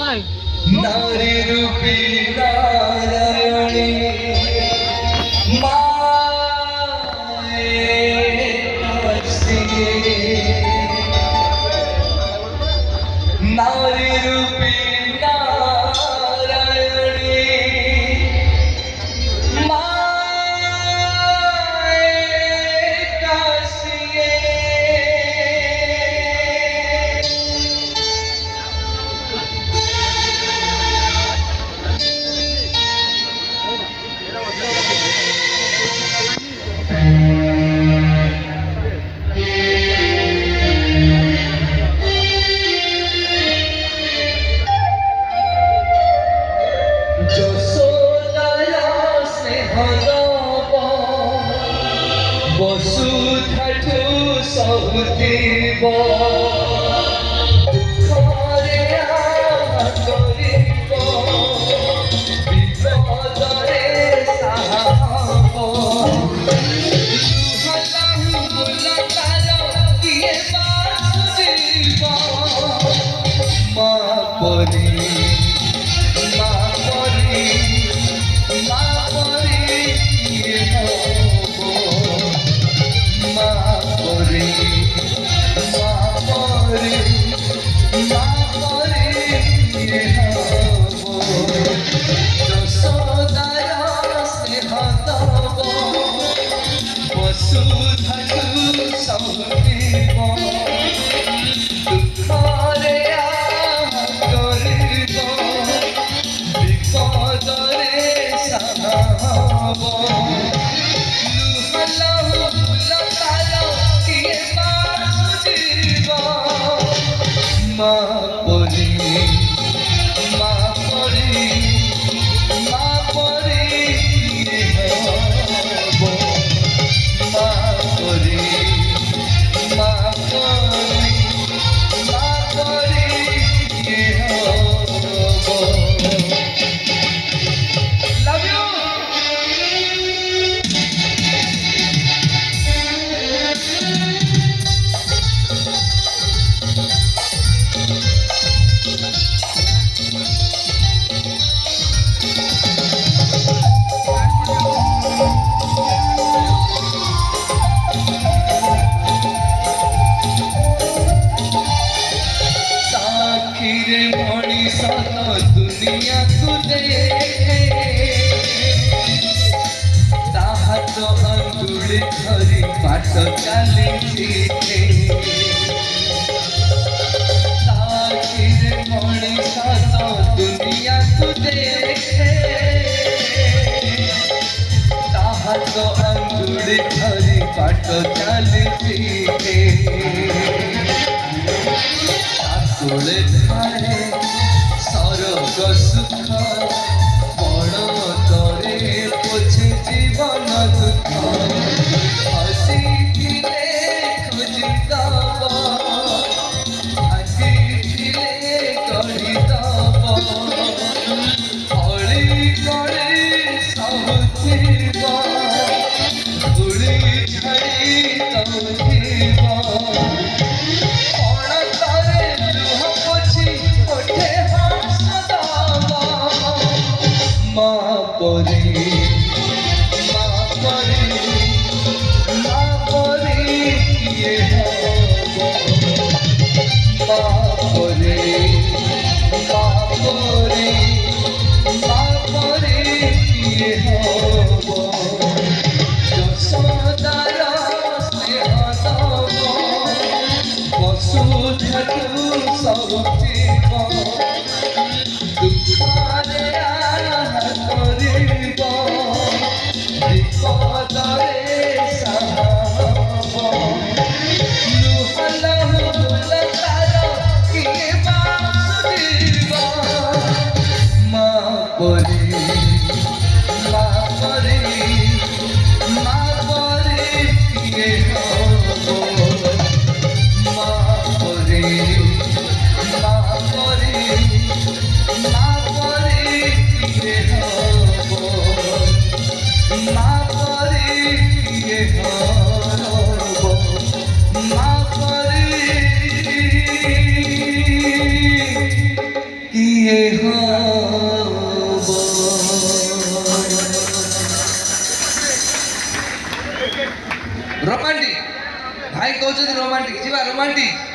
नारी रूपी नारायणी माए नारी रूपी नारायणी माए काशिये বসুধাঠু সহুতিব দুঃখরে আদরিব বিপদরে সাহাব লুহলাহু মুলাকার কিয়ে বাসুজিব মা পরি মা পরি মা পরি কিয়ে হব মা পরি মা পরি মা পরি কিয়ে হব যশোদার স্নেহ তব বসুধাঠু সহুতিব দুঃখরে আদরিব বিপদরে সাহাব লুহলাহু মুলাকার কিয়ে বাসুজিব মা পরি মা পরি মা পরি কিয়ে হব মা পরি মা পরি মা পরি কিয়ে হব Love you. साखीरे मणिष दुनिया को देखे ताहा तो अंगुली धरी बाट चली साखीरे मणिष दुनिया को देखे ताहा तो अंगुली धरी बाट चली तोले धारे सरग सुख बण तरे पोछे जीवन दुख हसिले खोजिदब भागिले गढ़िदब अली गली सहुथिब धूली झड़ी दउथिब মা পরি মা পরি মা পরি কিয়ে হব মা পরি মা পরি মা পরি কিয়ে হব যশোদার স্নেহ তব বসুধাঠু সহুতিব দুঃখরে আদরিব বিপদরে সাহাব লুহলাহু মুলাকার কিয়ে বাসুজিব মা পরি মা পরি মা পরি কিয়ে হব মা পরি মা পরি মা পরি কিয়ে হব মা পরি কিয়ে হব মা পরি কিয়ে କିଏ ହବ ରୋମାଣ୍ଟିକ ଭାଇ କହୁଛନ୍ତି ରୋମାଣ୍ଟିକ ଯିବା ରୋମାଣ୍ଟିକ